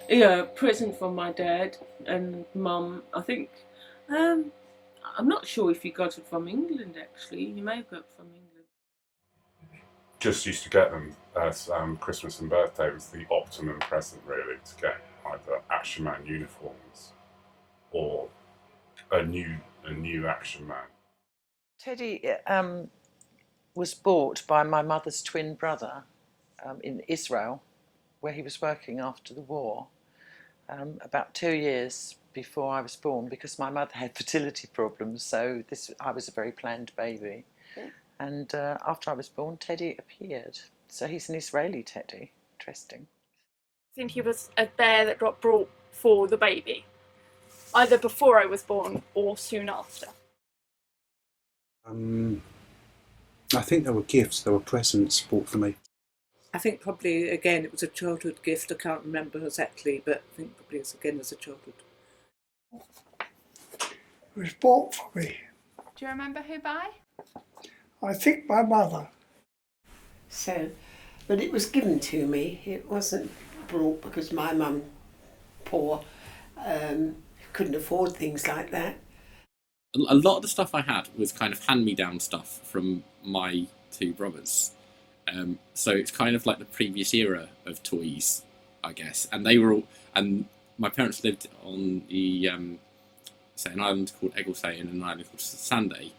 Yeah, present from my dad and mum. I think I'm not sure if he got it from England. Actually, he may have got it from England. Just used to get them as Christmas and birthday. It was the optimum present, really, to get either Action Man uniforms or a new Action Man. Teddy was bought by my mother's twin brother in Israel, where he was working after the war, about 2 years before I was born, because my mother had fertility problems. So I was a very planned baby. And after I was born, Teddy appeared. So he's an Israeli Teddy. Interesting. I think he was a bear that got brought for the baby, either before I was born or soon after. I think there were gifts, there were presents bought for me. I think probably, again, it was a childhood gift. I can't remember exactly, but I think probably it's again as a childhood. It was bought for me. Do you remember who by? I think my mother. So, but it was given to me. It wasn't brought because my mum, poor, couldn't afford things like that. A lot of the stuff I had was kind of hand-me-down stuff from my two brothers. So it's kind of like the previous era of toys, I guess. And they were all, and my parents lived on the an island called Egglesay and an island called Sanday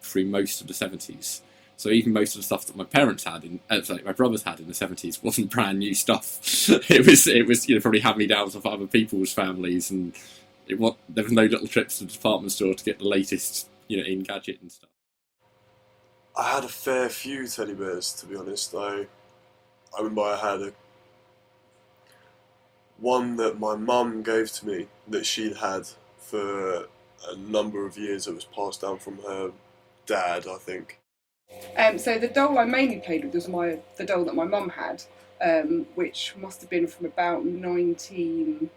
through most of the 70s. So even most of the stuff that my parents had my brothers had in the 70s wasn't brand new stuff. it was probably hand-me-downs of other people's families, and there was no little trips to the department store to get the latest in gadget and stuff. I had a fair few teddy bears, to be honest. I remember I had one that my mum gave to me that she'd had for a number of years. It was passed down from her dad, I think. So the doll I mainly played with was the doll that my mum had, which must have been from about 1950s.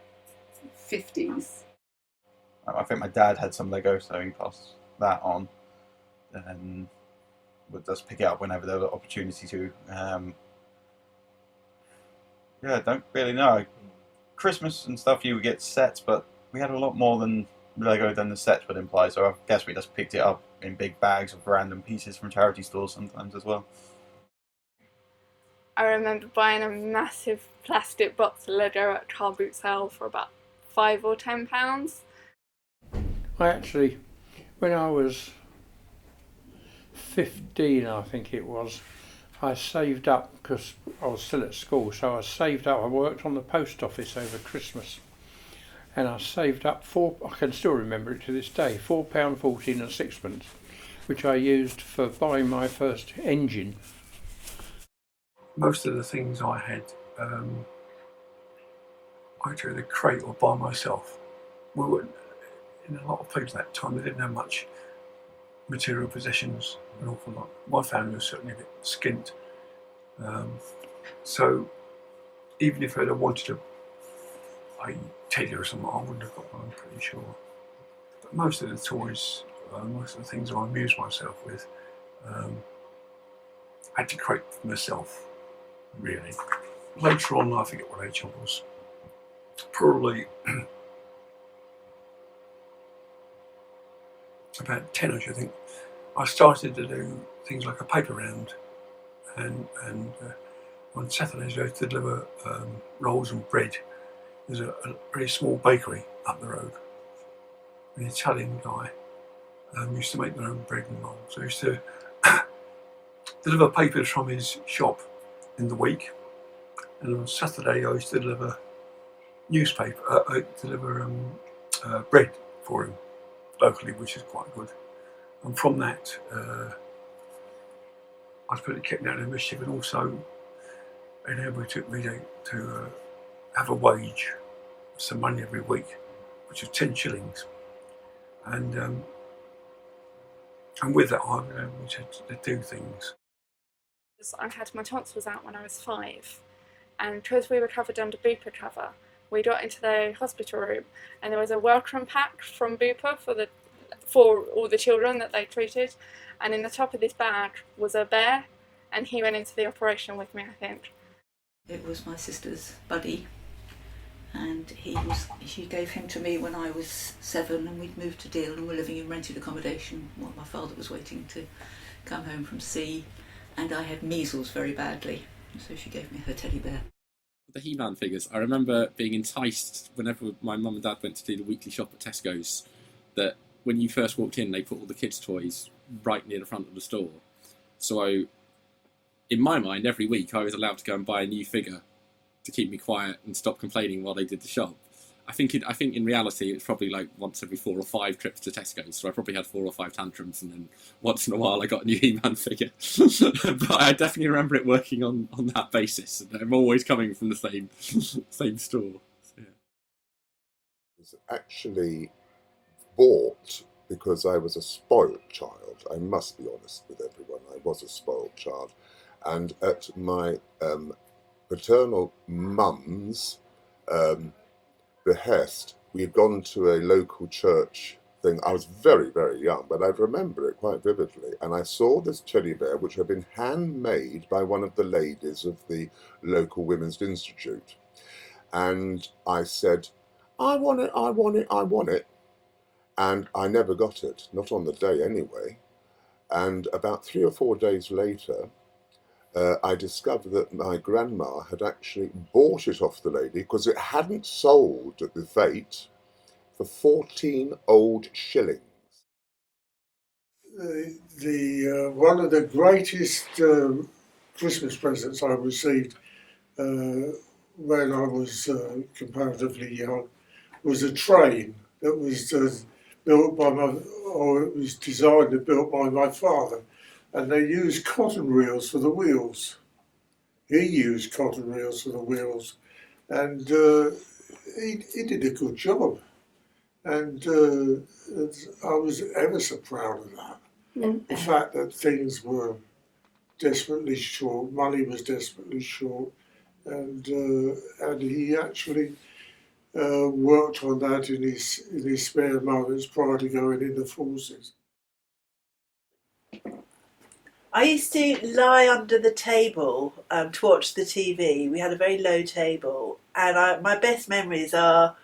I think my dad had some Lego, so he passed that on, and would just pick it up whenever there was an opportunity to. Yeah, don't really know. Christmas and stuff, you would get sets, but we had a lot more than Lego than the sets would imply, so I guess we just picked it up in big bags of random pieces from charity stores sometimes as well. I remember buying a massive plastic box of Lego at car boot sale for about £5 or £10. I actually, when I was 15, I think it was, I saved up, because I was still at school, so I saved up. I worked on the post office over Christmas, and I saved up I can still remember it to this day, £4.14 and sixpence, which I used for buying my first engine. Most of the things I had, I drew the crate or by myself. We were in a lot of places at that time. They didn't have much material possessions, an awful lot. My family was certainly a bit skint. So even if I'd have wanted a teddy or something, I wouldn't have got one, I'm pretty sure. But most of the toys, most of the things I amused myself with, I had to create for myself, really. Later on, I forget what age I was, probably about 10ish, I think. I started to do things like a paper round, and on Saturdays I used to deliver rolls and bread. There's a very small bakery up the road. An Italian guy used to make their own bread and rolls. So I used to deliver papers from his shop in the week, and on Saturday I used to deliver bread for him locally, which is quite good. And from that, I suppose it kept me out of mischief, and also it took me to have a wage, some money every week, which was 10 shillings. And with that, I was able to do things. I had my tonsils out when I was 5, and because we were covered under Bupa cover, we got into the hospital room, and there was a welcome pack from Bupa for all the children that they treated, and in the top of this bag was a bear, and he went into the operation with me, I think. It was my sister's buddy, and she gave him to me when I was 7, and we'd moved to Deal and were living in rented accommodation while my father was waiting to come home from sea, and I had measles very badly, so she gave me her teddy bear. The He-Man figures, I remember being enticed whenever my mum and dad went to do the weekly shop at Tesco's, that when you first walked in they put all the kids' toys right near the front of the store. So in my mind, every week I was allowed to go and buy a new figure to keep me quiet and stop complaining while they did the shop. I think in reality it's probably like once every 4 or 5 trips to Tesco's, so I probably had 4 or 5 tantrums, and then once in a while I got a new He-Man figure. But I definitely remember it working on that basis, and I'm always coming from the same store. So, yeah. It was actually bought because I was a spoiled child. I must be honest with everyone. I was a spoiled child, and at my paternal mum's behest, we had gone to a local church thing. I was very, very young, but I remember it quite vividly. And I saw this teddy bear, which had been handmade by one of the ladies of the local Women's Institute. And I said, I want it, I want it, I want it. And I never got it, not on the day anyway. And about 3 or 4 days later, I discovered that my grandma had actually bought it off the lady because it hadn't sold at the fete for 14 old shillings. One of the greatest Christmas presents I received when I was comparatively young was a train that was built by it was designed and built by my father. And they used cotton reels for the wheels. He used cotton reels for the wheels, and he did a good job. And I was ever so proud of that. The fact that things were desperately short, money was desperately short, and he actually worked on that in his spare moments prior to going in the forces. I used to lie under the table to watch the TV. We had a very low table, and my best memories are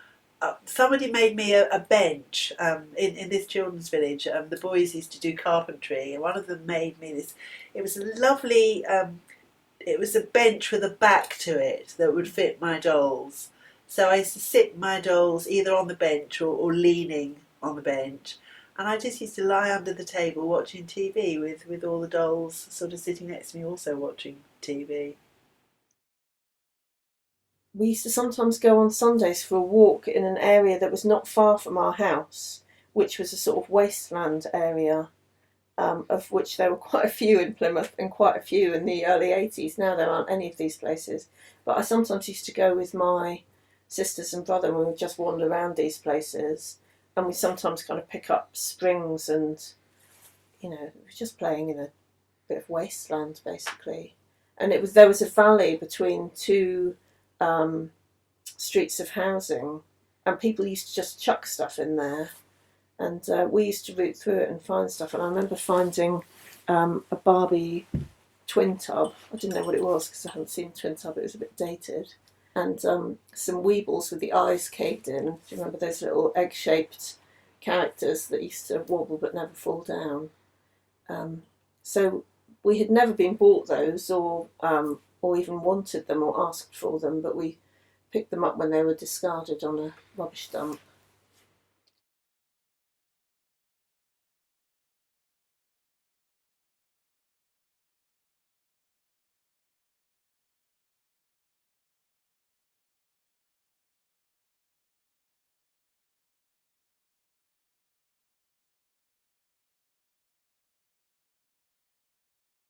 somebody made me a bench in this children's village. The boys used to do carpentry, and one of them made me this. It was a lovely. It was a bench with a back to it that would fit my dolls. So I used to sit my dolls either on the bench or leaning on the bench. And I just used to lie under the table watching TV with all the dolls sort of sitting next to me also watching TV. We used to sometimes go on Sundays for a walk in an area that was not far from our house, which was a sort of wasteland area, of which there were quite a few in Plymouth and quite a few in the early 80s. Now there aren't any of these places. But I sometimes used to go with my sisters and brother and we would just wander around these places. And we sometimes kind of pick up springs and, you know, we were just playing in a bit of wasteland, basically. And there was a valley between 2 streets of housing, and people used to just chuck stuff in there. And we used to root through it and find stuff. And I remember finding a Barbie twin tub. I didn't know what it was because I hadn't seen twin tub. It was a bit dated. And some Weebles with the eyes caved in. Do you remember those little egg-shaped characters that used to wobble but never fall down? So we had never been bought those or even wanted them or asked for them, but we picked them up when they were discarded on a rubbish dump.